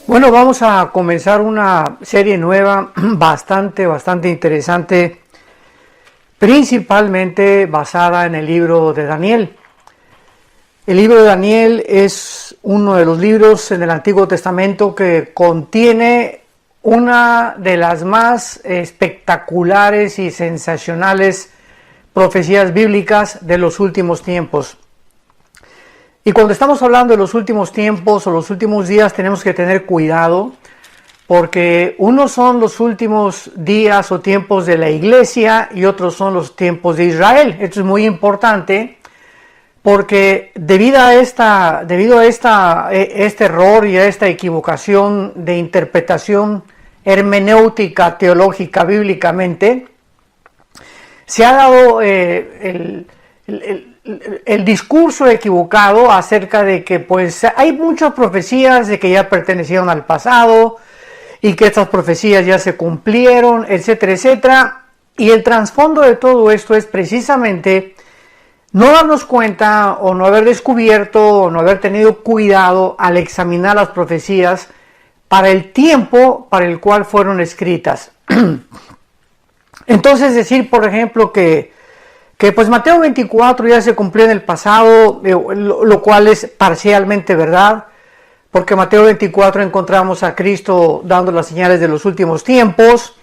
Bueno, vamos a comenzar una serie nueva bastante interesante, principalmente basada en el libro de Daniel. El libro de Daniel es uno de los libros en el Antiguo Testamento que contiene una de las más espectaculares y sensacionales profecías bíblicas de los últimos tiempos. Y cuando estamos hablando de los últimos tiempos o los últimos días, tenemos que tener cuidado, porque unos son los últimos días o tiempos de la iglesia y otros son los tiempos de Israel. Esto es muy importante porque debido a este error y a esta equivocación de interpretación hermenéutica, teológica, bíblicamente, se ha dado el discurso equivocado acerca de que pues hay muchas profecías de que ya pertenecieron al pasado y que estas profecías ya se cumplieron, etcétera, etcétera. Y el trasfondo de todo esto es precisamente no darnos cuenta o no haber descubierto o no haber tenido cuidado al examinar las profecías para el tiempo para el cual fueron escritas. Entonces decir, por ejemplo, que pues Mateo 24 ya se cumplió en el pasado, lo cual es parcialmente verdad, porque en Mateo 24 encontramos a Cristo dando las señales de los últimos tiempos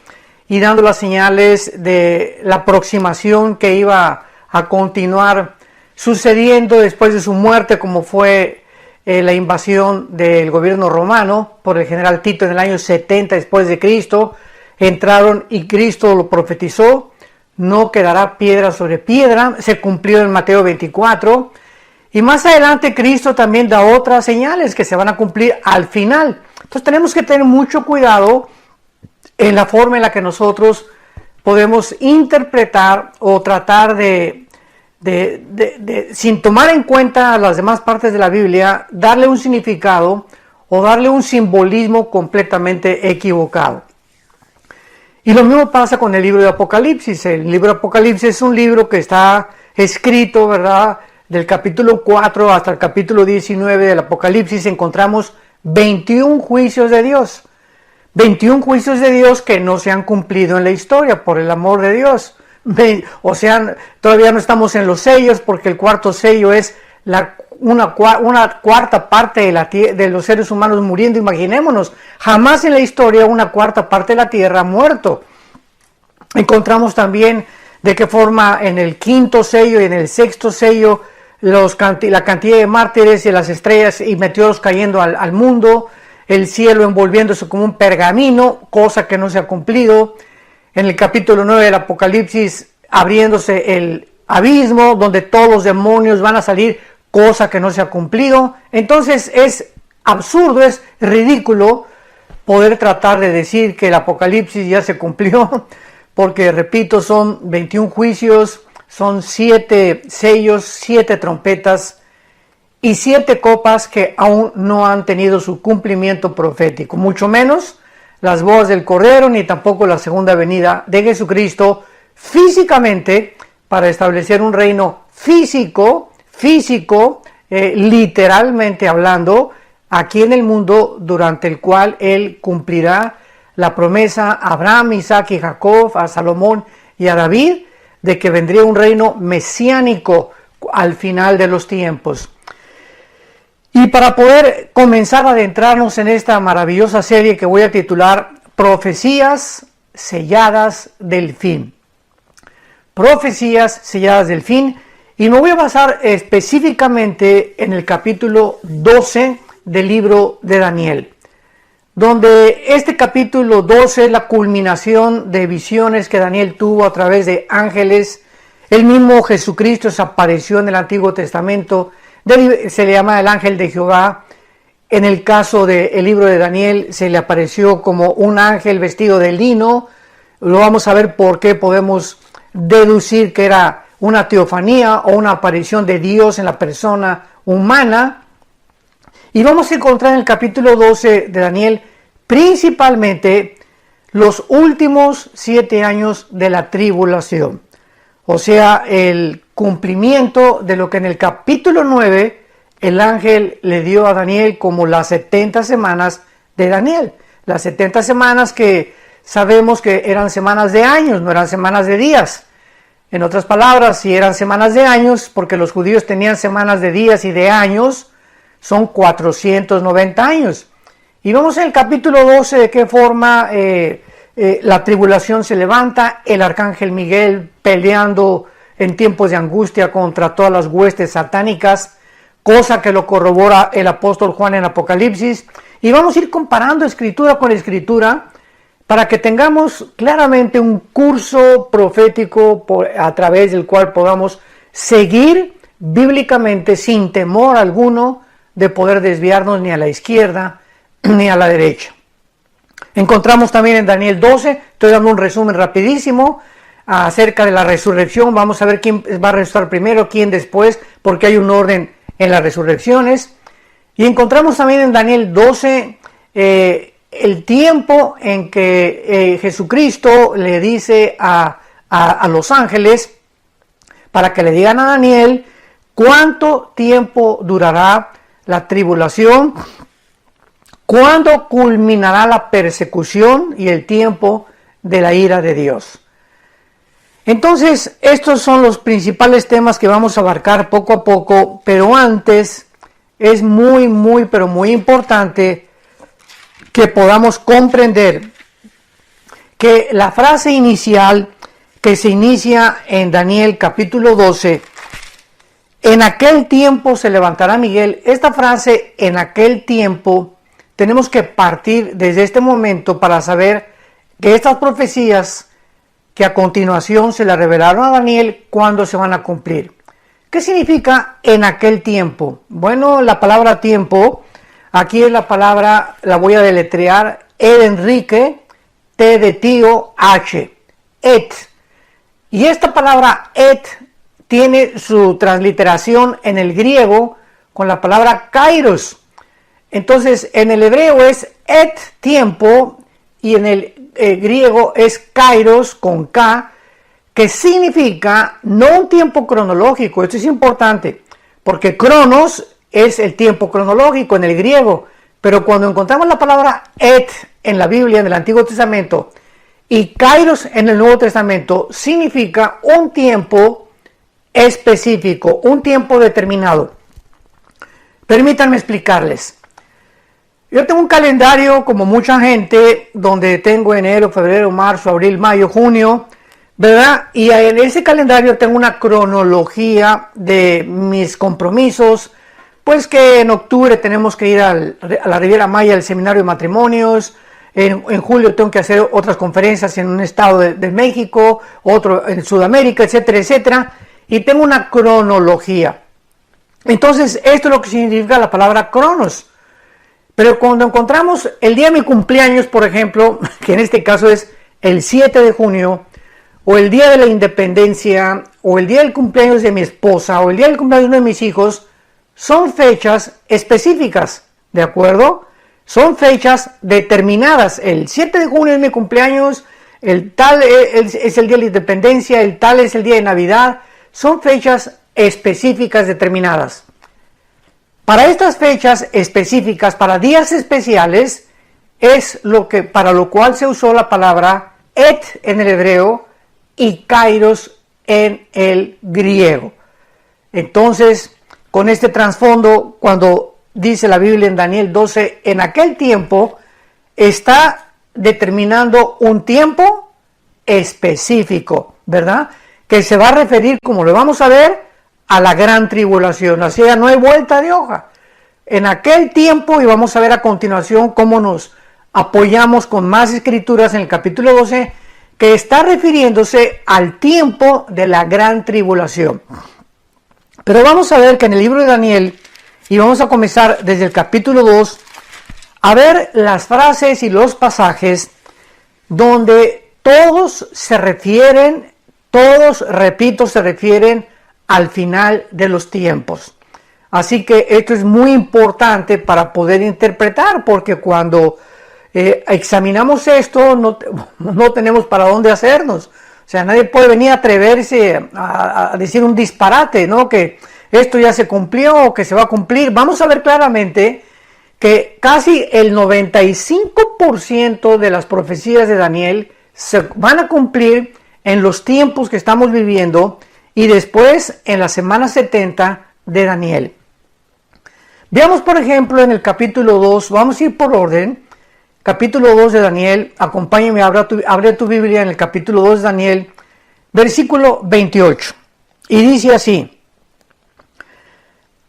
y dando las señales de la aproximación que iba a continuar sucediendo después de su muerte, como fue la invasión del gobierno romano por el general Tito en el año 70 después de Cristo. Entraron y Cristo lo profetizó. No quedará piedra sobre piedra, se cumplió en Mateo 24, y más adelante Cristo también da otras señales que se van a cumplir al final. Entonces tenemos que tener mucho cuidado en la forma en la que nosotros podemos interpretar o tratar de sin tomar en cuenta las demás partes de la Biblia, darle un significado o darle un simbolismo completamente equivocado. Y lo mismo pasa con el libro de Apocalipsis. El libro de Apocalipsis es un libro que está escrito, ¿verdad? Del capítulo 4 hasta el capítulo 19 del Apocalipsis encontramos 21 juicios de Dios. 21 juicios de Dios que no se han cumplido en la historia, por el amor de Dios. O sea, todavía no estamos en los sellos, porque el cuarto sello es una cuarta parte de los seres humanos muriendo. Imaginémonos, jamás en la historia una cuarta parte de la tierra ha muerto. Encontramos también de qué forma en el quinto sello y en el sexto sello la cantidad de mártires y las estrellas y meteoros cayendo al mundo, el cielo envolviéndose como un pergamino, cosa que no se ha cumplido. En el capítulo 9 del Apocalipsis, abriéndose el abismo donde todos los demonios van a salir, cosa que no se ha cumplido. Entonces es absurdo, es ridículo poder tratar de decir que el Apocalipsis ya se cumplió, porque repito, son 21 juicios, son 7 sellos, 7 trompetas y 7 copas que aún no han tenido su cumplimiento profético, mucho menos las bodas del Cordero, ni tampoco la segunda venida de Jesucristo físicamente para establecer un reino físico, literalmente hablando, aquí en el mundo, durante el cual Él cumplirá la promesa a Abraham, Isaac y Jacob, a Salomón y a David, de que vendría un reino mesiánico al final de los tiempos. Y para poder comenzar a adentrarnos en esta maravillosa serie que voy a titular Profecías selladas del fin. Profecías selladas del fin. Y me voy a basar específicamente en el capítulo 12 del libro de Daniel, donde este capítulo 12 es la culminación de visiones que Daniel tuvo a través de ángeles. El mismo Jesucristo se apareció en el Antiguo Testamento, se le llama el ángel de Jehová. En el caso del libro de Daniel se le apareció como un ángel vestido de lino. Lo vamos a ver por qué podemos deducir que era una teofanía o una aparición de Dios en la persona humana. Y vamos a encontrar en el capítulo 12 de Daniel principalmente los últimos 7 años de la tribulación. O sea, el cumplimiento de lo que en el capítulo 9 el ángel le dio a Daniel como las 70 semanas de Daniel. Las 70 semanas que sabemos que eran semanas de años, no eran semanas de días. En otras palabras, si eran semanas de años, porque los judíos tenían semanas de días y de años, son 490 años. Y vemos en el capítulo 12 de qué forma la tribulación se levanta, el arcángel Miguel peleando en tiempos de angustia contra todas las huestes satánicas, cosa que lo corrobora el apóstol Juan en Apocalipsis. Y vamos a ir comparando escritura con escritura para que tengamos claramente un curso profético a través del cual podamos seguir bíblicamente sin temor alguno de poder desviarnos ni a la izquierda ni a la derecha. Encontramos también en Daniel 12, estoy dando un resumen rapidísimo acerca de la resurrección. Vamos a ver quién va a resucitar primero, quién después, porque hay un orden en las resurrecciones. Y encontramos también en Daniel 12 el tiempo en que Jesucristo le dice a los ángeles para que le digan a Daniel cuánto tiempo durará la tribulación, cuándo culminará la persecución y el tiempo de la ira de Dios. Entonces, estos son los principales temas que vamos a abarcar poco a poco, pero antes es pero muy importante que podamos comprender que la frase inicial que se inicia en Daniel capítulo 12, en aquel tiempo se levantará Miguel, esta frase en aquel tiempo, tenemos que partir desde este momento para saber que estas profecías que a continuación se le revelaron a Daniel, ¿cuándo se van a cumplir? ¿Qué significa en aquel tiempo? Bueno, la palabra tiempo, aquí es la palabra, la voy a deletrear, E de Enrique, T de tío, H, et. Y esta palabra et tiene su transliteración en el griego con la palabra kairos. Entonces, en el hebreo es et, tiempo, y en el griego es kairos con K, que significa no un tiempo cronológico. Esto es importante, porque cronos es el tiempo cronológico en el griego, pero cuando encontramos la palabra et en la Biblia, en el Antiguo Testamento, y kairos en el Nuevo Testamento, significa un tiempo específico, un tiempo determinado. Permítanme explicarles. Yo tengo un calendario, como mucha gente, donde tengo enero, febrero, marzo, abril, mayo, junio, ¿verdad? Y en ese calendario tengo una cronología de mis compromisos, pues que en octubre tenemos que ir a la Riviera Maya al seminario de matrimonios, en julio tengo que hacer otras conferencias en un estado de México, otro en Sudamérica, etcétera, etcétera, y tengo una cronología. Entonces, esto es lo que significa la palabra cronos. Pero cuando encontramos el día de mi cumpleaños, por ejemplo, que en este caso es el 7 de junio, o el día de la independencia, o el día del cumpleaños de mi esposa, o el día del cumpleaños de mis hijos, son fechas específicas, ¿de acuerdo? Son fechas determinadas. El 7 de junio es mi cumpleaños, el tal es el día de la independencia, el tal es el día de Navidad. Son fechas específicas determinadas. Para estas fechas específicas, para días especiales, es para lo cual se usó la palabra et en el hebreo y kairos en el griego. Entonces, con este trasfondo, cuando dice la Biblia en Daniel 12, en aquel tiempo, está determinando un tiempo específico, ¿verdad? Que se va a referir, como lo vamos a ver, a la gran tribulación. Así ya no hay vuelta de hoja. En aquel tiempo, y vamos a ver a continuación cómo nos apoyamos con más escrituras en el capítulo 12, que está refiriéndose al tiempo de la gran tribulación. Pero vamos a ver que en el libro de Daniel, y vamos a comenzar desde el capítulo 2, a ver las frases y los pasajes donde todos se refieren al final de los tiempos. Así que esto es muy importante para poder interpretar, porque cuando examinamos esto no tenemos para dónde hacernos. O sea, nadie puede venir a atreverse a decir un disparate, ¿no? Que esto ya se cumplió o que se va a cumplir. Vamos a ver claramente que casi el 95% de las profecías de Daniel se van a cumplir en los tiempos que estamos viviendo y después en la semana 70 de Daniel. Veamos, por ejemplo, en el capítulo 2, vamos a ir por orden. Capítulo 2 de Daniel, acompáñame, abre tu Biblia en el capítulo 2 de Daniel, versículo 28. Y dice así: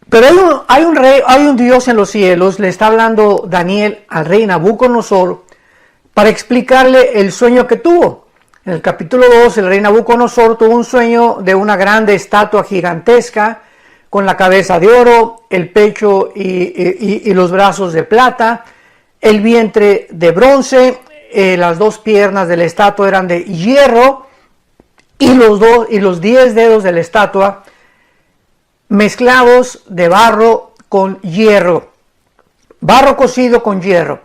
pero hay un Dios en los cielos, le está hablando Daniel al rey Nabucodonosor para explicarle el sueño que tuvo. En el capítulo 2, el rey Nabucodonosor tuvo un sueño de una grande estatua gigantesca con la cabeza de oro, el pecho y los brazos de plata, el vientre de bronce, las dos piernas de la estatua eran de hierro y los 10 dedos de la estatua mezclados de barro con hierro, barro cocido con hierro.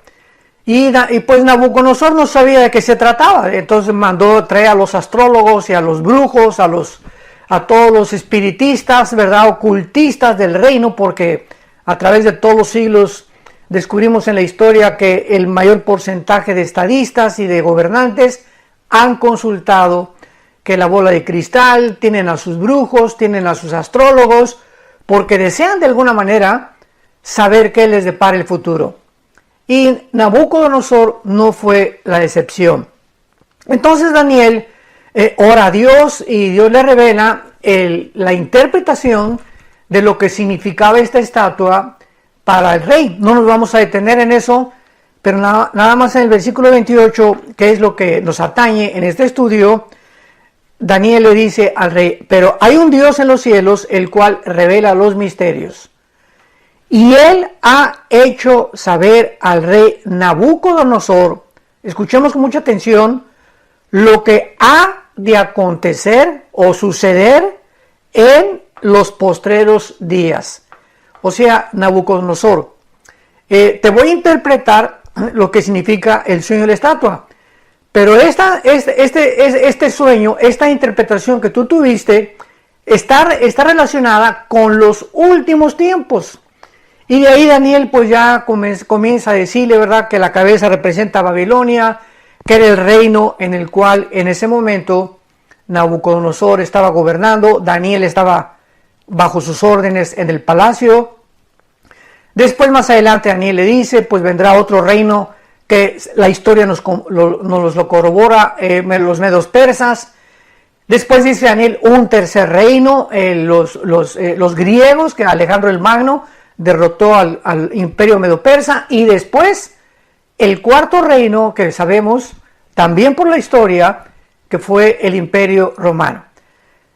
Y pues Nabucodonosor no sabía de qué se trataba, entonces mandó traer a los astrólogos y a los brujos, a todos los espiritistas, ¿verdad?, ocultistas del reino, porque a través de todos los siglos descubrimos en la historia que el mayor porcentaje de estadistas y de gobernantes han consultado que la bola de cristal, tienen a sus brujos, tienen a sus astrólogos, porque desean de alguna manera saber qué les depara el futuro. Y Nabucodonosor no fue la excepción. Entonces Daniel ora a Dios y Dios le revela la interpretación de lo que significaba esta estatua para el rey. No nos vamos a detener en eso, pero nada más en el versículo 28, que es lo que nos atañe en este estudio, Daniel le dice al rey: pero hay un Dios en los cielos, el cual revela los misterios. Y él ha hecho saber al rey Nabucodonosor, escuchemos con mucha atención, lo que ha de acontecer o suceder en los postreros días. O sea, Nabucodonosor, te voy a interpretar lo que significa el sueño de la estatua. Pero este sueño, esta interpretación que tú tuviste, está relacionada con los últimos tiempos. Y de ahí Daniel pues ya comienza a decirle, ¿verdad?, que la cabeza representa a Babilonia, que era el reino en el cual en ese momento Nabucodonosor estaba gobernando, Daniel estaba bajo sus órdenes en el palacio. Después, más adelante, Daniel le dice, pues vendrá otro reino que la historia nos lo corrobora, los medos persas. Después dice Daniel un tercer reino, los griegos, que Alejandro el Magno derrotó al imperio medo persa, y después el cuarto reino que sabemos también por la historia, que fue el imperio romano.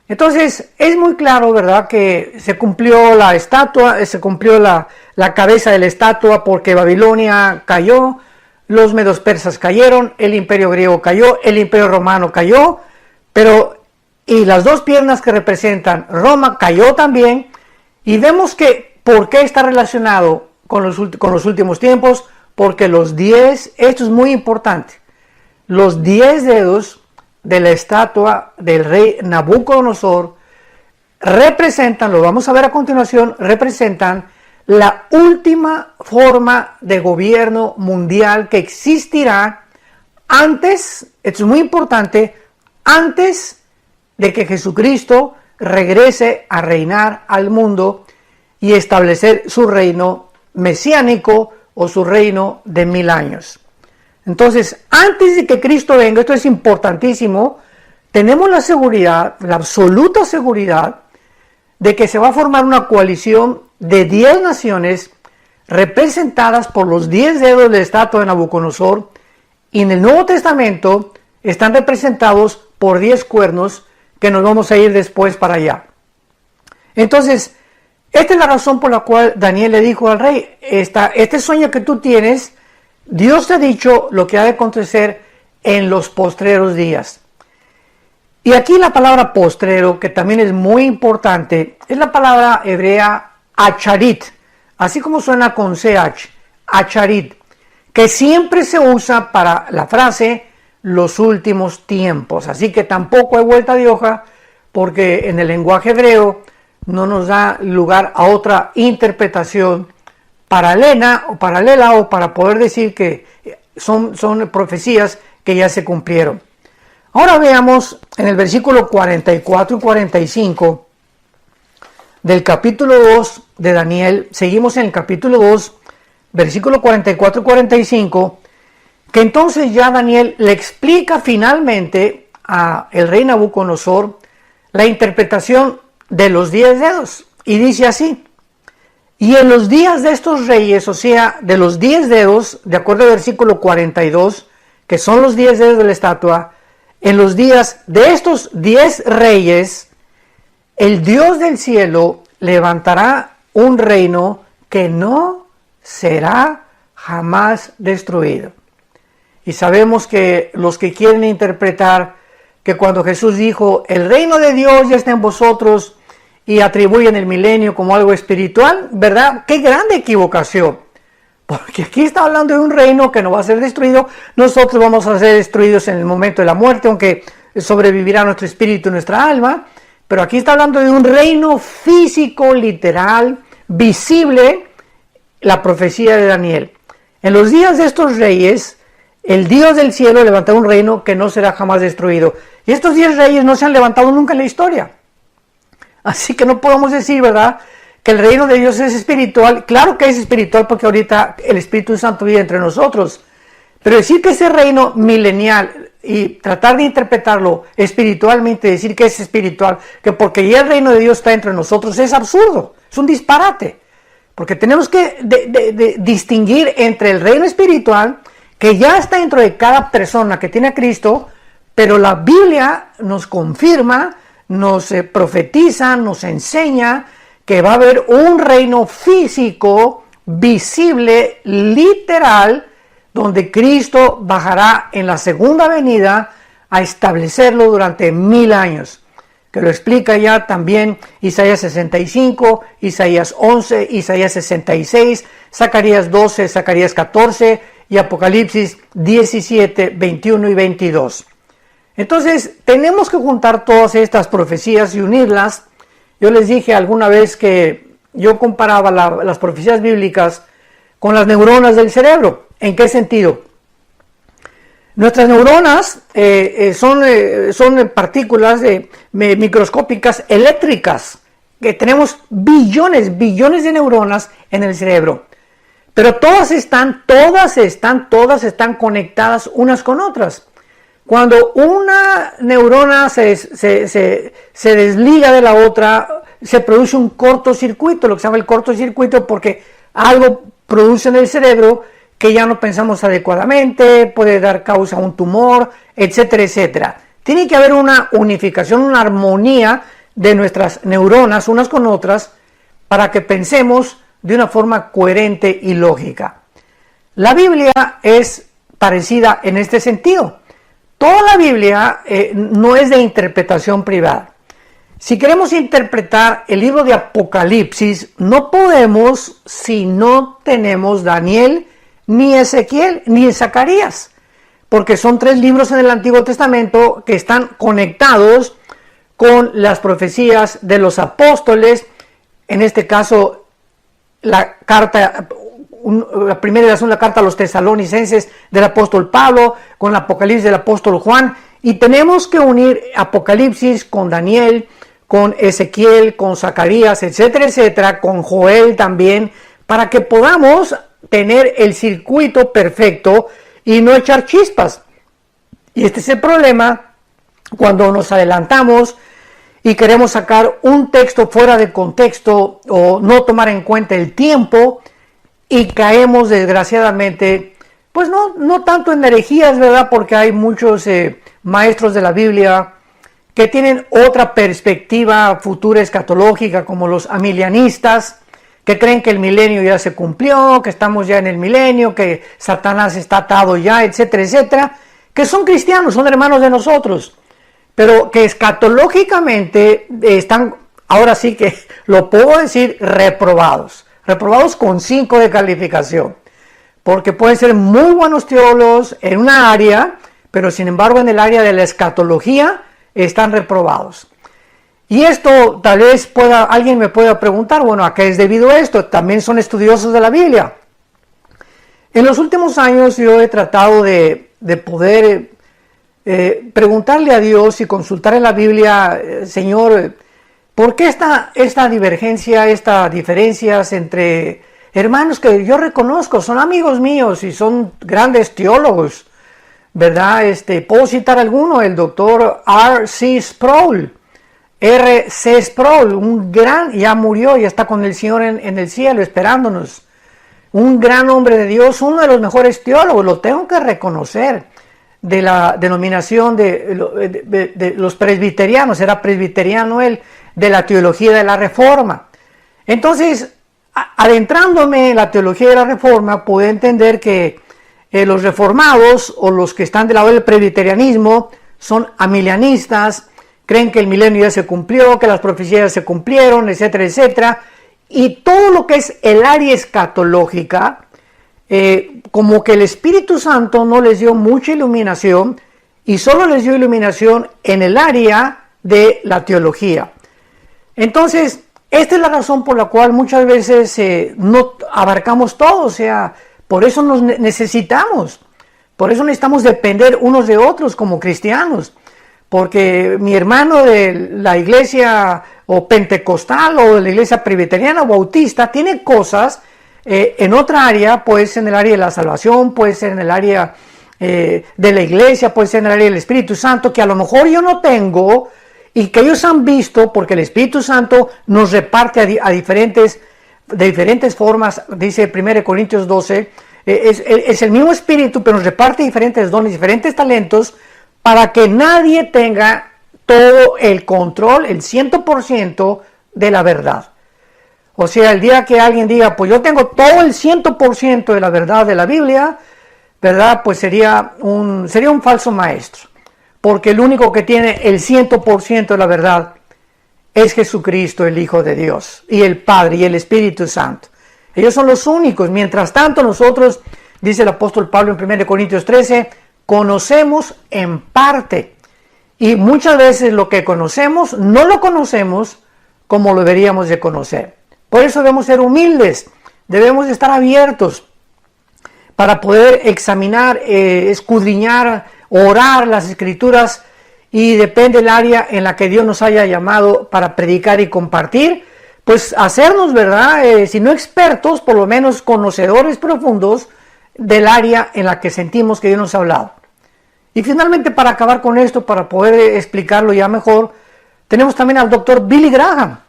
Entonces es muy claro, ¿verdad?, que se cumplió la estatua, se cumplió la cabeza de la estatua, porque Babilonia cayó, los medos persas cayeron, el imperio griego cayó, el imperio romano cayó, y las dos piernas que representan Roma cayó también. Y vemos que ¿por qué está relacionado con los últimos tiempos? Porque esto es muy importante, los 10 dedos de la estatua del rey Nabucodonosor representan, lo vamos a ver a continuación, representan la última forma de gobierno mundial que existirá antes, esto es muy importante, antes de que Jesucristo regrese a reinar al mundo y establecer su reino mesiánico o su reino de 1000 años. Entonces, antes de que Cristo venga, esto es importantísimo, tenemos la seguridad, la absoluta seguridad, de que se va a formar una coalición de 10 naciones representadas por los 10 dedos de la estatua de Nabucodonosor, y en el Nuevo Testamento están representados por 10 cuernos, que nos vamos a ir después para allá. Entonces, esta es la razón por la cual Daniel le dijo al rey: este sueño que tú tienes, Dios te ha dicho lo que ha de acontecer en los postreros días. Y aquí la palabra postrero, que también es muy importante, es la palabra hebrea acharit, así como suena con ch, acharit, que siempre se usa para la frase los últimos tiempos. Así que tampoco hay vuelta de hoja, porque en el lenguaje hebreo no nos da lugar a otra interpretación paralela o para poder decir que son profecías que ya se cumplieron. Ahora veamos en el versículo 44 y 45 del capítulo 2 de Daniel. Seguimos en el capítulo 2, versículo 44 y 45, que entonces ya Daniel le explica finalmente a el rey Nabucodonosor la interpretación de los 10 dedos. Y dice así: y en los días de estos reyes, o sea, de los 10 dedos, de acuerdo al versículo 42, que son los 10 dedos de la estatua, en los días de estos 10 reyes, el Dios del cielo levantará un reino que no será jamás destruido. Y sabemos que los que quieren interpretar que cuando Jesús dijo, el reino de Dios ya está en vosotros, y atribuyen el milenio como algo espiritual, ¿verdad? ¡Qué grande equivocación! Porque aquí está hablando de un reino que no va a ser destruido. Nosotros vamos a ser destruidos en el momento de la muerte, aunque sobrevivirá nuestro espíritu y nuestra alma. Pero aquí está hablando de un reino físico, literal, visible, la profecía de Daniel. En los días de estos reyes, el Dios del cielo levantará un reino que no será jamás destruido. Y estos 10 reyes no se han levantado nunca en la historia. Así que no podemos decir, ¿verdad?, que el reino de Dios es espiritual. Claro que es espiritual porque ahorita el Espíritu Santo vive entre nosotros. Pero decir que ese reino milenial y tratar de interpretarlo espiritualmente, decir que es espiritual, que porque ya el reino de Dios está entre nosotros, es absurdo, es un disparate. Porque tenemos que distinguir entre el reino espiritual, que ya está dentro de cada persona que tiene a Cristo, pero la Biblia nos confirma, nos profetiza, nos enseña que va a haber un reino físico, visible, literal, donde Cristo bajará en la segunda venida a establecerlo durante 1000 años. Que lo explica ya también Isaías 65, Isaías 11, Isaías 66, Zacarías 12, Zacarías 14 y Apocalipsis 17, 21 y 22. Entonces, tenemos que juntar todas estas profecías y unirlas. Yo les dije alguna vez que yo comparaba las profecías bíblicas con las neuronas del cerebro. ¿En qué sentido? Nuestras neuronas son partículas microscópicas eléctricas, que tenemos billones de neuronas en el cerebro. Pero todas están conectadas unas con otras. Cuando una neurona se desliga de la otra, se produce un cortocircuito, lo que se llama el cortocircuito, porque algo produce en el cerebro que ya no pensamos adecuadamente, puede dar causa a un tumor, etcétera, etcétera. Tiene que haber una unificación, una armonía de nuestras neuronas unas con otras para que pensemos de una forma coherente y lógica. La Biblia es parecida en este sentido. Toda la Biblia no es de interpretación privada. Si queremos interpretar el libro de Apocalipsis, no podemos si no tenemos Daniel, ni Ezequiel, ni Zacarías, porque son 3 libros en el Antiguo Testamento que están conectados con las profecías de los apóstoles. En este caso, la primera y la segunda carta a los tesalonicenses del apóstol Pablo, con el Apocalipsis del apóstol Juan, y tenemos que unir Apocalipsis con Daniel, con Ezequiel, con Zacarías, etcétera, etcétera, con Joel también, para que podamos tener el circuito perfecto y no echar chispas. Y este es el problema cuando nos adelantamos y queremos sacar un texto fuera de contexto o no tomar en cuenta el tiempo, y caemos desgraciadamente, pues no tanto en herejías, ¿verdad? Porque hay muchos maestros de la Biblia que tienen otra perspectiva futura escatológica, como los amilianistas, que creen que el milenio ya se cumplió, que estamos ya en el milenio, que Satanás está atado ya, etcétera, etcétera, que son cristianos, son hermanos de nosotros, pero que escatológicamente están, ahora sí que lo puedo decir, reprobados con 5 de calificación, porque pueden ser muy buenos teólogos en una área, pero sin embargo en el área de la escatología están reprobados. Y esto tal vez alguien me pueda preguntar, bueno, ¿a qué es debido esto? También son estudiosos de la Biblia. En los últimos años yo he tratado de poder preguntarle a Dios y consultar en la Biblia, Señor, ¿por qué esta divergencia, estas diferencias entre hermanos que yo reconozco, son amigos míos y son grandes teólogos, ¿verdad? Puedo citar alguno, el doctor R.C. Sproul, un gran, ya murió, ya está con el Señor en el cielo esperándonos. Un gran hombre de Dios, uno de los mejores teólogos, lo tengo que reconocer, de la denominación de los presbiterianos, era presbiteriano él, de la teología de la Reforma. Entonces, adentrándome en la teología de la Reforma, pude entender que los reformados o los que están del lado del presbiterianismo son amilianistas, creen que el milenio ya se cumplió, que las profecías se cumplieron, etcétera, etcétera. Y todo lo que es el área escatológica, como que el Espíritu Santo no les dio mucha iluminación y solo les dio iluminación en el área de la teología. Entonces, esta es la razón por la cual muchas veces no abarcamos todo, o sea, por eso nos necesitamos, por eso necesitamos depender unos de otros como cristianos. Porque mi hermano de la iglesia o pentecostal o de la iglesia presbiteriana o bautista tiene cosas en otra área, puede ser en el área de la salvación, puede ser en el área de la iglesia, puede ser en el área del Espíritu Santo, que a lo mejor yo no tengo y que ellos han visto, porque el Espíritu Santo nos reparte de diferentes formas, dice 1 Corintios 12, es el mismo Espíritu, pero nos reparte diferentes dones, diferentes talentos, para que nadie tenga todo el control, el 100% de la verdad. O sea, el día que alguien diga, pues yo tengo todo el 100% de la verdad de la Biblia, ¿verdad? Pues sería un falso maestro. Porque el único que tiene el 100% de la verdad es Jesucristo, el Hijo de Dios, y el Padre y el Espíritu Santo. Ellos son los únicos. Mientras tanto, nosotros, dice el apóstol Pablo en 1 Corintios 13, conocemos en parte. Y muchas veces lo que conocemos, no lo conocemos como lo deberíamos de conocer. Por eso debemos ser humildes, debemos de estar abiertos para poder examinar, escudriñar, orar las Escrituras, y depende del área en la que Dios nos haya llamado para predicar y compartir, pues hacernos, ¿verdad? Si no expertos, por lo menos conocedores profundos del área en la que sentimos que Dios nos ha hablado. Y finalmente, para acabar con esto, para poder explicarlo ya mejor, tenemos también al doctor Billy Graham.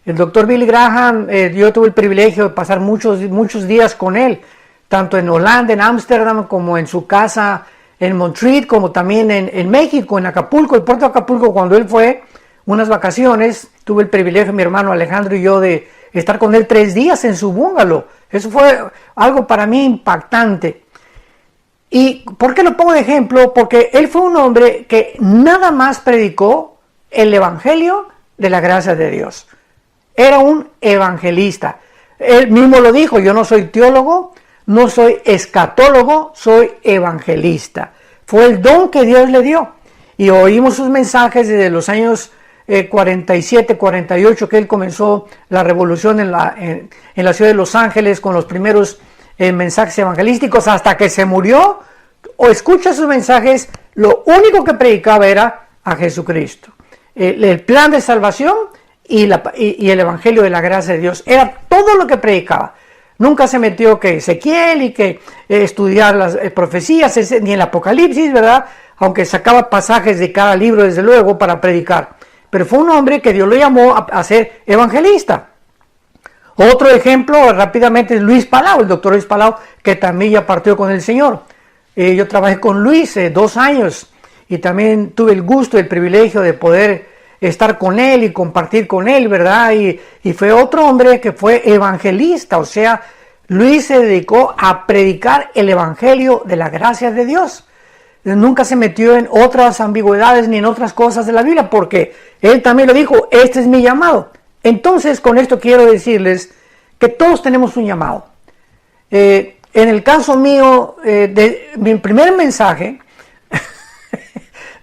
El doctor Billy Graham, yo tuve el privilegio de pasar muchos días con él, tanto en Holanda, en Ámsterdam, como en su casa en Montreal, como también en México, en Acapulco, el puerto de Acapulco. Cuando él fue unas vacaciones, tuve el privilegio, mi hermano Alejandro y yo, de estar con él 3 días en su bungalow. Eso fue algo para mí impactante. ¿Y por qué lo pongo de ejemplo? Porque él fue un hombre que nada más predicó el evangelio de la gracia de Dios. Era un evangelista. Él mismo lo dijo, yo no soy teólogo, no soy escatólogo, soy evangelista. Fue el don que Dios le dio. Y oímos sus mensajes desde los años 47, 48, que él comenzó la revolución en la ciudad de Los Ángeles con los primeros mensajes evangelísticos, hasta que se murió. O escucha sus mensajes, lo único que predicaba era a Jesucristo, el plan de salvación y el evangelio de la gracia de Dios. Era todo lo que predicaba. Nunca se metió que Ezequiel y que estudiar las profecías, ni el Apocalipsis, ¿verdad? Aunque sacaba pasajes de cada libro, desde luego, para predicar. Pero fue un hombre que Dios lo llamó a ser evangelista. Otro ejemplo rápidamente es Luis Palau, el doctor Luis Palau, que también ya partió con el Señor. Yo trabajé con Luis 2 años y también tuve el gusto y el privilegio de poder estar con él y compartir con él, ¿verdad? Y fue otro hombre que fue evangelista, o sea, Luis se dedicó a predicar el evangelio de la gracia de Dios. Nunca se metió en otras ambigüedades ni en otras cosas de la Biblia, porque él también lo dijo, este es mi llamado. Entonces, con esto quiero decirles que todos tenemos un llamado. En el caso mío, de mi primer mensaje,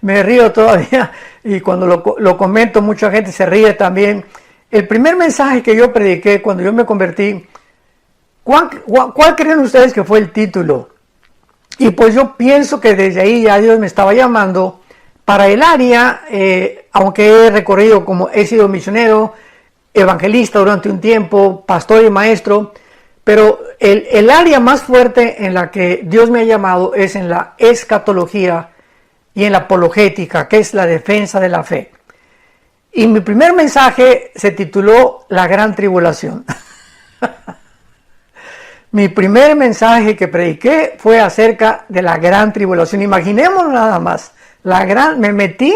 me río todavía, y cuando lo comento mucha gente se ríe también. El primer mensaje que yo prediqué cuando yo me convertí, ¿cuál creen ustedes que fue el título? Y pues yo pienso que desde ahí ya Dios me estaba llamando para el área, aunque he recorrido, como he sido misionero, evangelista durante un tiempo, pastor y maestro, pero el área más fuerte en la que Dios me ha llamado es en la escatología y en la apologética, que es la defensa de la fe. Y mi primer mensaje se tituló La Gran Tribulación. Mi primer mensaje que prediqué fue acerca de la Gran Tribulación. Imaginemos nada más, me metí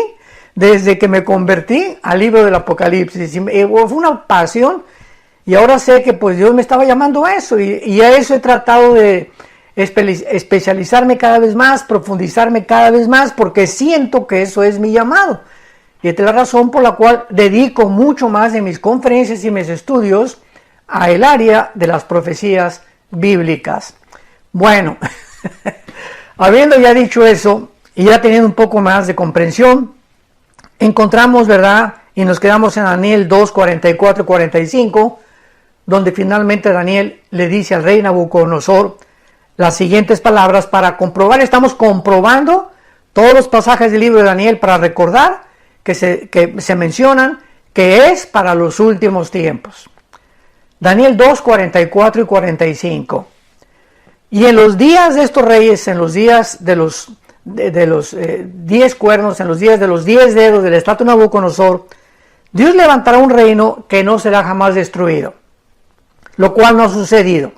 desde que me convertí al libro del Apocalipsis. Fue una pasión y ahora sé que pues Dios me estaba llamando a eso y a eso he tratado de especializarme cada vez más, profundizarme cada vez más, porque siento que eso es mi llamado. Y esta es la razón por la cual dedico mucho más de mis conferencias y mis estudios a el área de las profecías bíblicas. Bueno, habiendo ya dicho eso y ya teniendo un poco más de comprensión, encontramos, ¿verdad? Y nos quedamos en Daniel 2, 44 y 45, donde finalmente Daniel le dice al rey Nabucodonosor las siguientes palabras para comprobar. Estamos comprobando todos los pasajes del libro de Daniel para recordar que se mencionan que es para los últimos tiempos. Daniel 2, 44 y 45. Y en los días de estos reyes, en los días de los 10 cuernos, en los días de los 10 dedos del estatua de Nabucodonosor, Dios levantará un reino que no será jamás destruido, lo cual no ha sucedido.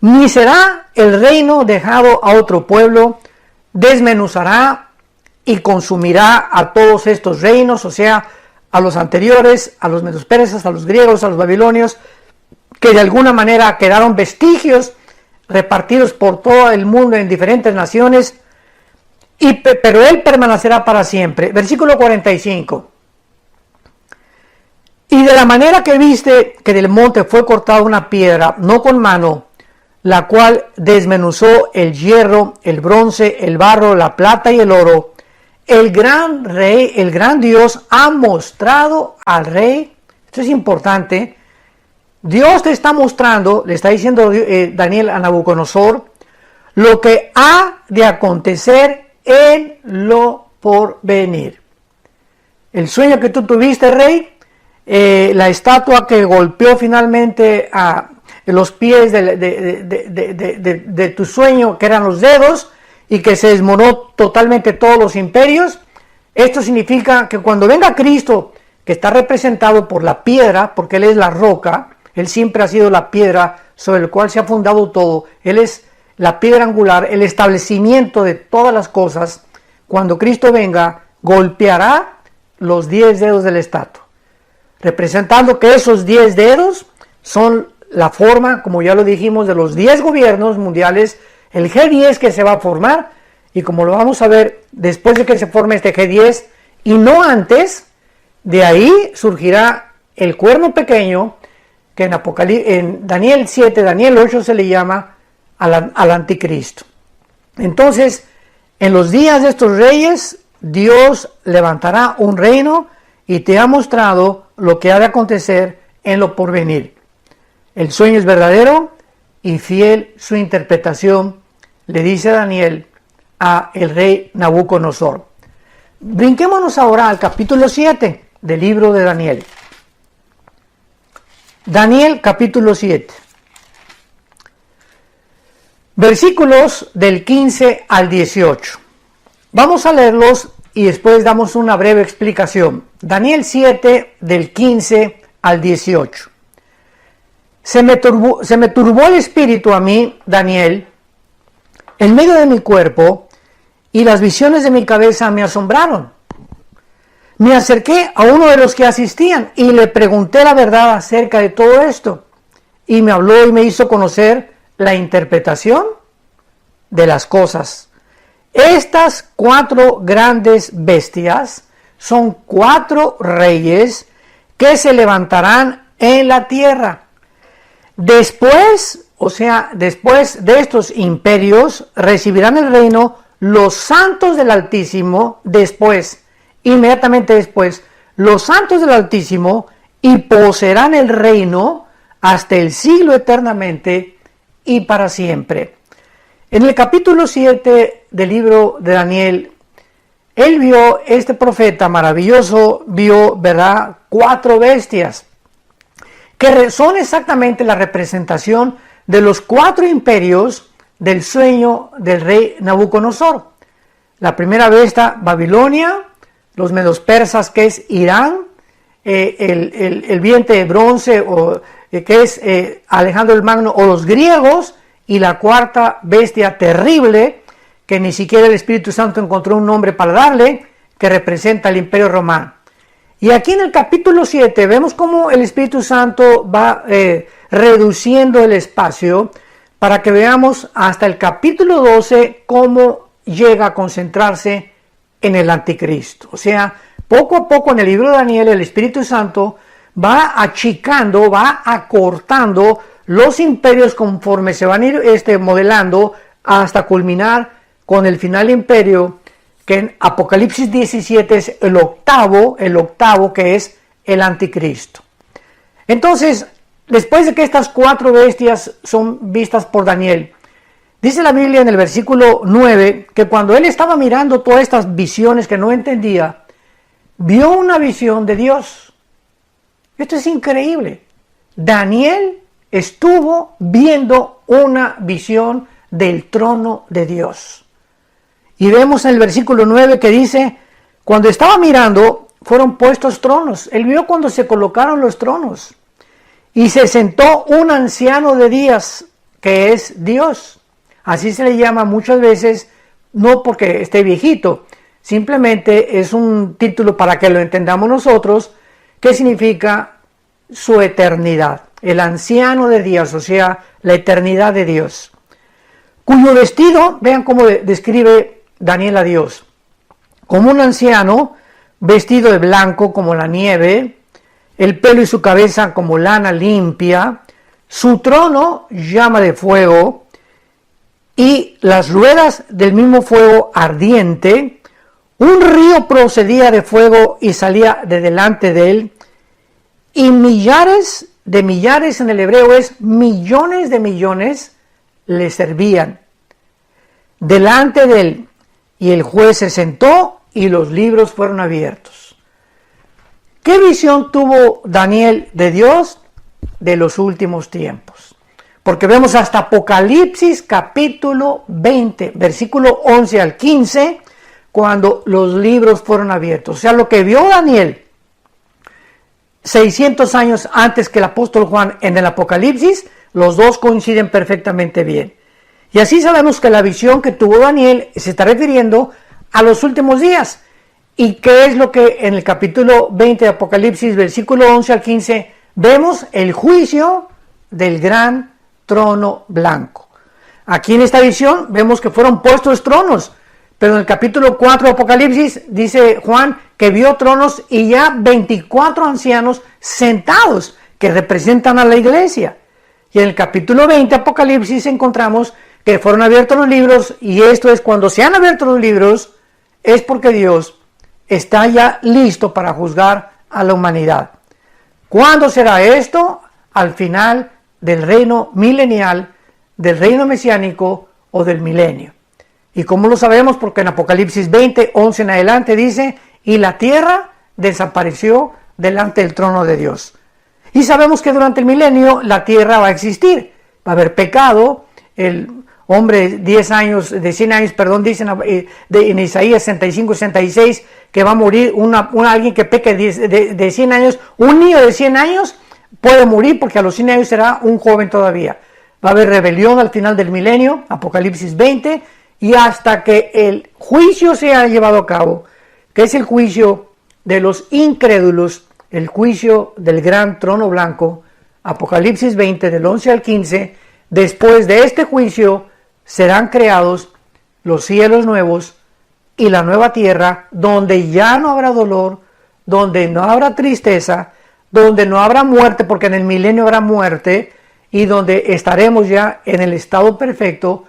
Ni será el reino dejado a otro pueblo, desmenuzará y consumirá a todos estos reinos, o sea, a los anteriores, a los medos persas, a los griegos, a los babilonios, que de alguna manera quedaron vestigios repartidos por todo el mundo en diferentes naciones, pero él permanecerá para siempre. Versículo 45. Y de la manera que viste que del monte fue cortada una piedra, no con mano, la cual desmenuzó el hierro, el bronce, el barro, la plata y el oro, el gran rey, el gran Dios ha mostrado al rey. Esto es importante. Dios te está mostrando, le está diciendo Daniel a Nabucodonosor, lo que ha de acontecer en lo porvenir. El sueño que tú tuviste, rey, la estatua que golpeó finalmente a los pies de tu sueño, que eran los dedos, y que se desmoronó totalmente todos los imperios. Esto significa que cuando venga Cristo, que está representado por la piedra, porque Él es la roca, Él siempre ha sido la piedra sobre la cual se ha fundado todo, Él es la piedra angular, el establecimiento de todas las cosas. Cuando Cristo venga, golpeará los 10 dedos del estatua, representando que esos 10 dedos son la forma, como ya lo dijimos, de los 10 gobiernos mundiales, el G10 que se va a formar, y como lo vamos a ver después de que se forme este G10, y no antes, de ahí surgirá el cuerno pequeño, que en Daniel 7, Daniel 8 se le llama al anticristo. Entonces, en los días de estos reyes, Dios levantará un reino y te ha mostrado lo que ha de acontecer en lo porvenir. El sueño es verdadero y fiel su interpretación, le dice Daniel a el rey Nabucodonosor. Brinquémonos ahora al capítulo 7 del libro de Daniel. Daniel capítulo 7. Versículos del 15 al 18. Vamos a leerlos y después damos una breve explicación. Daniel 7 del 15 al 18. Se me turbó el espíritu a mí, Daniel, en medio de mi cuerpo, y las visiones de mi cabeza me asombraron. Me acerqué a uno de los que asistían y le pregunté la verdad acerca de todo esto. Y me habló y me hizo conocer la interpretación de las cosas. Estas 4 grandes bestias son 4 reyes que se levantarán en la tierra. Después de estos imperios, recibirán el reino los santos del Altísimo después, inmediatamente después, los santos del Altísimo y poseerán el reino hasta el siglo eternamente y para siempre. En el capítulo 7 del libro de Daniel, él vio, este profeta maravilloso, vio, ¿verdad?, 4 bestias, que son exactamente la representación de los 4 imperios del sueño del rey Nabucodonosor. La primera bestia, Babilonia, los medos persas, que es Irán, el vientre de bronce, que es Alejandro el Magno, o los griegos, y la cuarta bestia terrible, que ni siquiera el Espíritu Santo encontró un nombre para darle, que representa el Imperio Romano. Y aquí en el capítulo 7 vemos cómo el Espíritu Santo va reduciendo el espacio para que veamos hasta el capítulo 12 cómo llega a concentrarse en el anticristo. O sea, poco a poco en el libro de Daniel el Espíritu Santo va achicando, va acortando los imperios conforme se van a ir modelando hasta culminar con el final imperio, que en Apocalipsis 17 es el octavo que es el anticristo. Entonces, después de que estas 4 bestias son vistas por Daniel, dice la Biblia en el versículo 9 que cuando él estaba mirando todas estas visiones que no entendía, vio una visión de Dios. Esto es increíble. Daniel estuvo viendo una visión del trono de Dios. Y vemos en el versículo 9 que dice, cuando estaba mirando, fueron puestos tronos. Él vio cuando se colocaron los tronos. Y se sentó un anciano de días, que es Dios. Así se le llama muchas veces, no porque esté viejito, simplemente es un título para que lo entendamos nosotros, que significa su eternidad. El anciano de días, o sea, la eternidad de Dios. Cuyo vestido, vean cómo describe Daniel a Dios, como un anciano vestido de blanco como la nieve, el pelo y su cabeza como lana limpia, su trono llama de fuego y las ruedas del mismo fuego ardiente, un río procedía de fuego y salía de delante de él, y millares de millares en el hebreo es millones de millones le servían delante de él. Y el juez se sentó y los libros fueron abiertos. ¿Qué visión tuvo Daniel de Dios? De los últimos tiempos. Porque vemos hasta Apocalipsis capítulo 20, versículo 11 al 15, cuando los libros fueron abiertos. O sea, lo que vio Daniel 600 años antes que el apóstol Juan en el Apocalipsis, los dos coinciden perfectamente bien. Y así sabemos que la visión que tuvo Daniel se está refiriendo a los últimos días. ¿Y qué es lo que en el capítulo 20 de Apocalipsis, versículo 11 al 15, vemos? El juicio del gran trono blanco. Aquí en esta visión vemos que fueron puestos tronos, pero en el capítulo 4 de Apocalipsis dice Juan que vio tronos y ya 24 ancianos sentados que representan a la iglesia. Y en el capítulo 20 de Apocalipsis encontramos que fueron abiertos los libros, y esto es cuando se han abierto los libros, es porque Dios está ya listo para juzgar a la humanidad. ¿Cuándo será esto? Al final del reino milenial, del reino mesiánico o del milenio. ¿Y cómo lo sabemos? Porque en Apocalipsis 20, 11 en adelante dice, y la tierra desapareció delante del trono de Dios. Y sabemos que durante el milenio la tierra va a existir, va a haber pecado, el hombre de 100 años, dicen en Isaías 65, 66, que va a morir alguien que peque de 100 años, un niño de 100 años puede morir porque a los 100 años será un joven todavía. Va a haber rebelión al final del milenio, Apocalipsis 20, y hasta que el juicio sea llevado a cabo, que es el juicio de los incrédulos, el juicio del gran trono blanco, Apocalipsis 20, del 11 al 15, después de este juicio serán creados los cielos nuevos y la nueva tierra, donde ya no habrá dolor, donde no habrá tristeza, donde no habrá muerte, porque en el milenio habrá muerte, y donde estaremos ya en el estado perfecto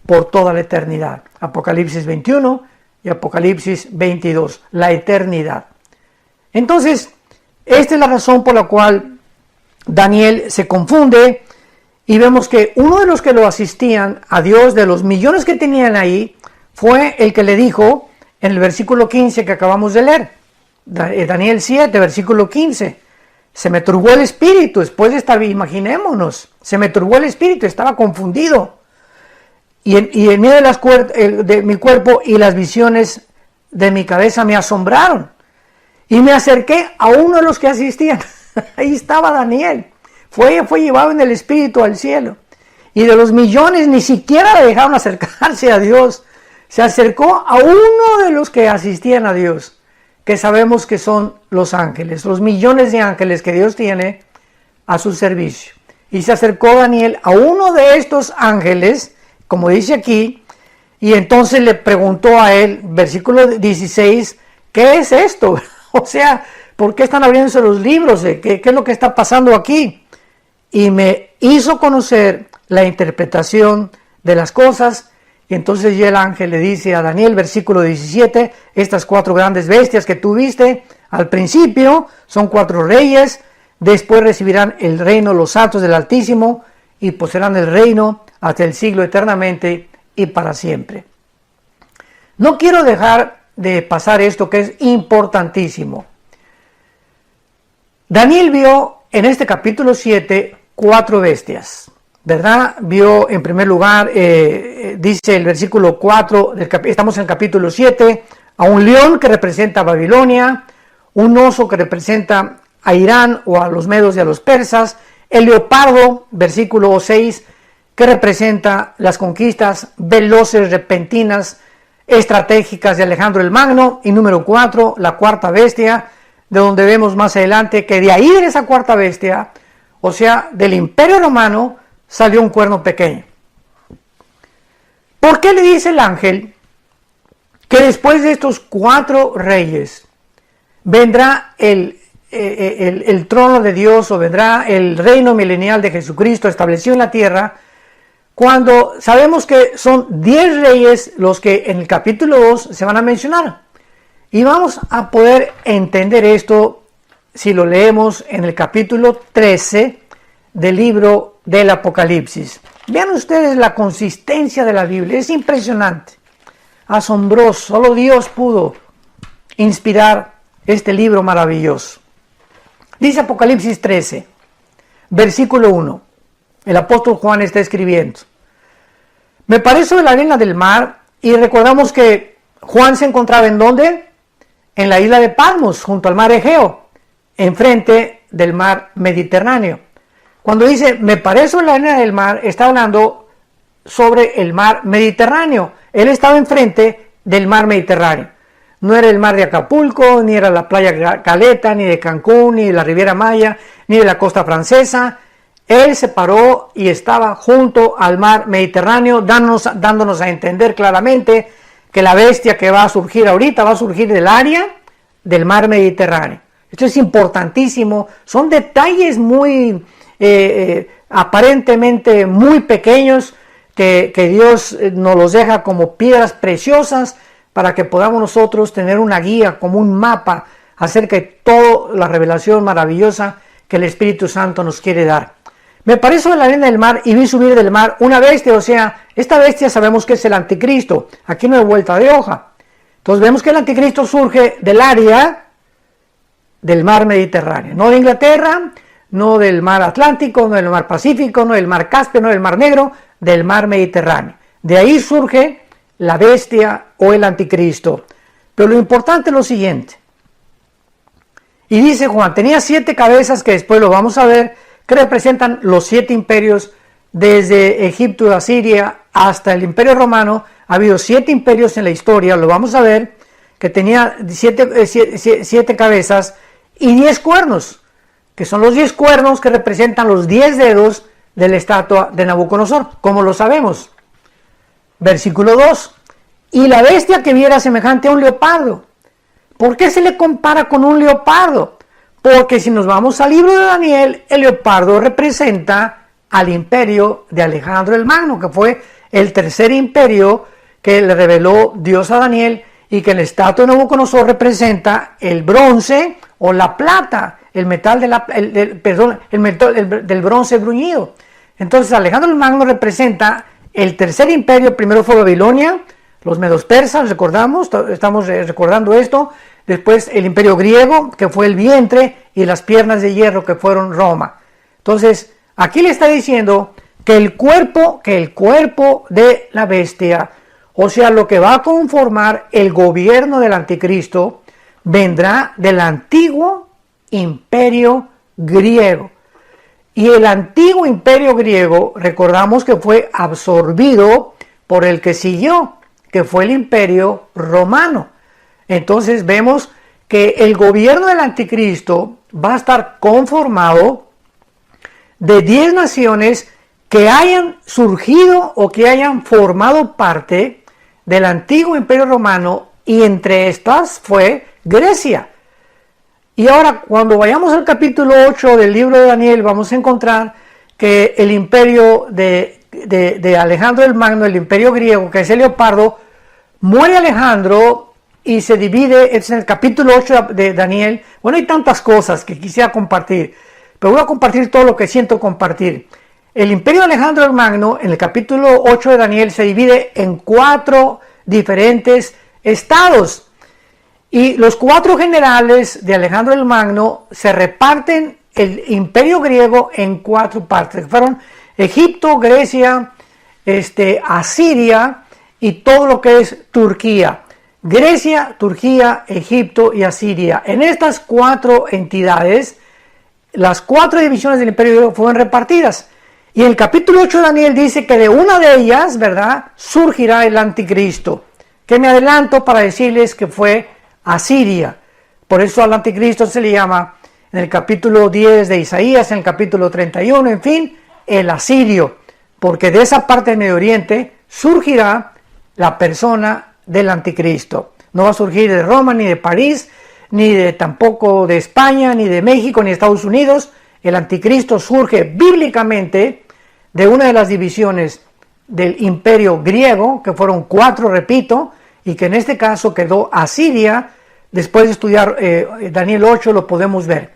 por toda la eternidad. Apocalipsis 21 y Apocalipsis 22, la eternidad. Entonces, esta es la razón por la cual Daniel se confunde y vemos que uno de los que lo asistían a Dios, de los millones que tenían ahí, fue el que le dijo en el versículo 15 que acabamos de leer, Daniel 7, versículo 15, se me turbó el espíritu, después de estar, imaginémonos, se me turbó el espíritu, estaba confundido, y en medio de mi cuerpo y las visiones de mi cabeza me asombraron, y me acerqué a uno de los que asistían, ahí estaba Daniel, fue llevado en el espíritu al cielo, y de los millones ni siquiera le dejaron acercarse a Dios, se acercó a uno de los que asistían a Dios, que sabemos que son los ángeles, los millones de ángeles que Dios tiene a su servicio. Y se acercó Daniel a uno de estos ángeles, como dice aquí, y entonces le preguntó a él, versículo 16, ¿qué es esto? O sea, ¿por qué están abriéndose los libros? ¿Qué es lo que está pasando aquí? Y me hizo conocer la interpretación de las cosas. Y entonces ya el ángel le dice a Daniel, versículo 17, estas 4 grandes bestias que tú viste al principio son 4 reyes, después recibirán el reino los santos del Altísimo y poseerán el reino hasta el siglo eternamente y para siempre. No quiero dejar de pasar esto que es importantísimo. Daniel vio en este capítulo 7 4 bestias. ¿Verdad? Vio en primer lugar, dice el versículo 4, estamos en el capítulo 7, a un león que representa a Babilonia, un oso que representa a Irán o a los medos y a los persas, el leopardo, versículo 6, que representa las conquistas veloces, repentinas, estratégicas de Alejandro el Magno, y número 4, la 4ª bestia, de donde vemos más adelante que de ahí de esa 4ª bestia, o sea, del Imperio Romano, salió un cuerno pequeño. ¿Por qué le dice el ángel que después de estos 4 reyes vendrá el trono de Dios o vendrá el reino milenial de Jesucristo establecido en la tierra, cuando sabemos que son 10 reyes los que en el capítulo 2 se van a mencionar? Y vamos a poder entender esto si lo leemos en el capítulo 13 del libro del Apocalipsis. Vean ustedes la consistencia de la Biblia, es impresionante, asombroso, solo Dios pudo inspirar este libro maravilloso. Dice Apocalipsis 13, versículo 1, el apóstol Juan está escribiendo: me paré sobre la arena del mar, y recordamos que Juan se encontraba ¿en dónde? En la isla de Patmos, junto al mar Egeo, enfrente del mar Mediterráneo. Cuando dice, me paré sobre la arena del mar, está hablando sobre el mar Mediterráneo. Él estaba enfrente del mar Mediterráneo. No era el mar de Acapulco, ni era la playa Caleta, ni de Cancún, ni de la Riviera Maya, ni de la costa francesa. Él se paró y estaba junto al mar Mediterráneo, dándonos a entender claramente que la bestia que va a surgir ahorita va a surgir del área del mar Mediterráneo. Esto es importantísimo. Son detalles muy aparentemente muy pequeños que Dios nos los deja como piedras preciosas para que podamos nosotros tener una guía, como un mapa acerca de toda la revelación maravillosa que el Espíritu Santo nos quiere dar. Me paré sobre la arena del mar y vi subir del mar una bestia, o sea, esta bestia sabemos que es el anticristo. Aquí no hay vuelta de hoja. Entonces vemos que el anticristo surge del área del mar Mediterráneo, no de Inglaterra, no del mar Atlántico, no del mar Pacífico, no del mar Caspio, no del mar Negro, del mar Mediterráneo. De ahí surge la bestia o el anticristo. Pero lo importante es lo siguiente. Y dice Juan, tenía 7 cabezas, que después lo vamos a ver, que representan los 7 imperios desde Egipto y Asiria hasta el Imperio Romano. Ha habido 7 imperios en la historia, lo vamos a ver, que tenía 7 cabezas y 10 cuernos, que son los 10 cuernos que representan los 10 dedos de la estatua de Nabucodonosor, como lo sabemos. Versículo 2, y la bestia que viera semejante a un leopardo. ¿Por qué se le compara con un leopardo? Porque si nos vamos al libro de Daniel, el leopardo representa al imperio de Alejandro el Magno, que fue el tercer imperio que le reveló Dios a Daniel, y que la estatua de Nabucodonosor representa el bronce o la plata, el metal, el metal del bronce bruñido. Entonces Alejandro el Magno representa el tercer imperio. Primero fue Babilonia, los medos persas, recordamos, estamos recordando esto. Después el imperio griego, que fue el vientre, y las piernas de hierro, que fueron Roma. Entonces aquí le está diciendo que el cuerpo de la bestia, o sea, lo que va a conformar el gobierno del anticristo, vendrá del antiguo imperio griego. Y el antiguo imperio griego, recordamos que fue absorbido por el que siguió, que fue el imperio romano. Entonces vemos que el gobierno del anticristo va a estar conformado de 10 naciones que hayan surgido o que hayan formado parte del antiguo imperio romano, y entre estas fue Grecia. Y ahora, cuando vayamos al capítulo 8 del libro de Daniel, vamos a encontrar que el imperio de Alejandro el Magno, el imperio griego, que es el leopardo, muere Alejandro y se divide. Es en el capítulo 8 de Daniel. Bueno, hay tantas cosas que quisiera compartir, pero voy a compartir todo lo que siento compartir. El imperio de Alejandro el Magno, en el capítulo 8 de Daniel, se divide en 4 diferentes estados. Y los 4 generales de Alejandro el Magno se reparten el imperio griego en 4 partes. Fueron Egipto, Grecia, Asiria y todo lo que es Turquía. Grecia, Turquía, Egipto y Asiria. En estas 4 entidades, las 4 divisiones del imperio griego fueron repartidas. Y el capítulo 8 de Daniel dice que de una de ellas, ¿verdad?, surgirá el anticristo. Que me adelanto para decirles que fue Asiria. Por eso al anticristo se le llama en el capítulo 10 de Isaías, en el capítulo 31, en fin, el asirio. Porque de esa parte del Medio Oriente surgirá la persona del anticristo. No va a surgir de Roma, ni de París, ni de tampoco de España, ni de México, ni de Estados Unidos. El anticristo surge bíblicamente de una de las divisiones del imperio griego, que fueron 4, repito, y que en este caso quedó Asiria. Después de estudiar Daniel 8 lo podemos ver.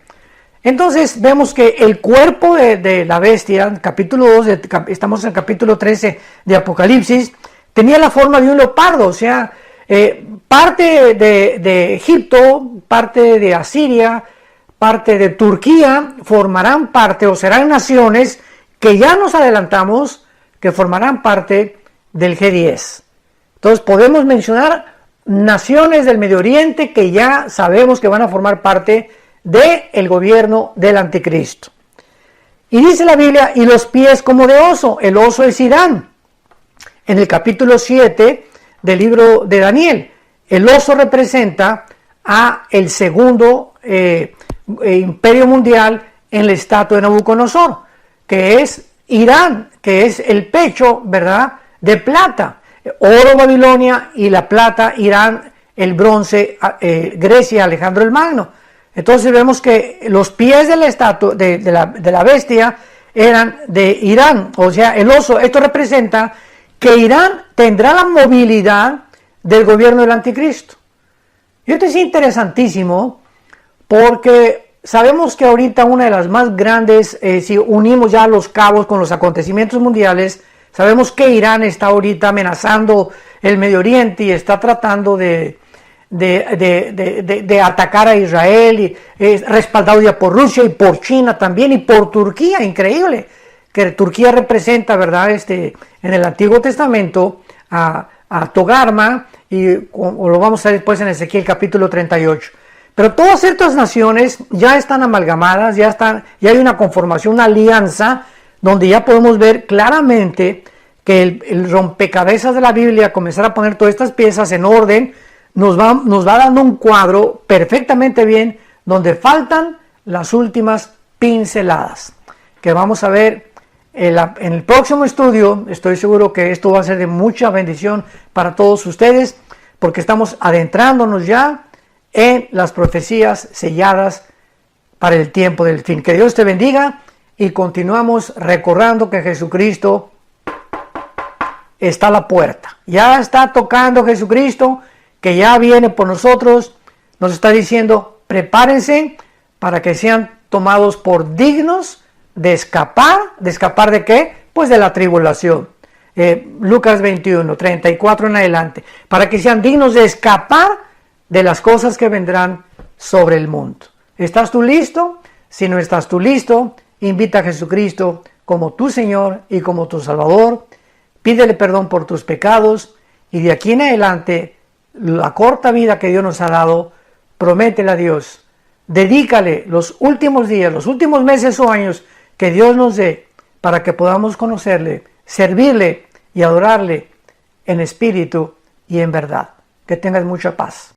Entonces vemos que el cuerpo de la bestia, capítulo 2, estamos en el capítulo 13 de Apocalipsis, tenía la forma de un leopardo. O sea, parte de Egipto, parte de Asiria, parte de Turquía formarán parte o serán naciones que ya nos adelantamos que formarán parte del G10. Entonces podemos mencionar naciones del Medio Oriente que ya sabemos que van a formar parte del gobierno del anticristo. Y dice la Biblia, y los pies como de oso. El oso es Irán. En el capítulo 7 del libro de Daniel, el oso representa a el segundo imperio mundial en la estatua de Nabucodonosor, que es Irán, que es el pecho, ¿verdad?, de plata. Oro Babilonia y la plata Irán, el bronce Grecia, Alejandro el Magno. Entonces vemos que los pies de la estatua de la bestia eran de Irán, o sea, el oso. Esto representa que Irán tendrá la movilidad del gobierno del anticristo. Y esto es interesantísimo porque sabemos que ahorita una de las más grandes, si unimos ya los cabos con los acontecimientos mundiales, sabemos que Irán está ahorita amenazando el Medio Oriente y está tratando de atacar a Israel, y es respaldado ya por Rusia y por China también y por Turquía. Increíble que Turquía representa, ¿verdad?, en el Antiguo Testamento a Togarma, y lo vamos a ver después en Ezequiel capítulo 38. Pero todas estas naciones ya están amalgamadas, ya hay una conformación, una alianza, donde ya podemos ver claramente que el rompecabezas de la Biblia, comenzar a poner todas estas piezas en orden, nos va dando un cuadro perfectamente bien, donde faltan las últimas pinceladas, que vamos a ver en el próximo estudio. Estoy seguro que esto va a ser de mucha bendición para todos ustedes, porque estamos adentrándonos ya en las profecías selladas para el tiempo del fin. Que Dios te bendiga, y continuamos recordando que Jesucristo está a la puerta. Ya está tocando Jesucristo, que ya viene por nosotros, nos está diciendo, prepárense para que sean tomados por dignos de escapar. ¿De escapar de qué? Pues de la tribulación. Lucas 21, 34 en adelante. Para que sean dignos de escapar de las cosas que vendrán sobre el mundo. ¿Estás tú listo? Si no estás tú listo, invita a Jesucristo como tu Señor y como tu Salvador. Pídele perdón por tus pecados y de aquí en adelante, la corta vida que Dios nos ha dado, prométele a Dios. Dedícale los últimos días, los últimos meses o años que Dios nos dé para que podamos conocerle, servirle y adorarle en espíritu y en verdad. Que tengas mucha paz.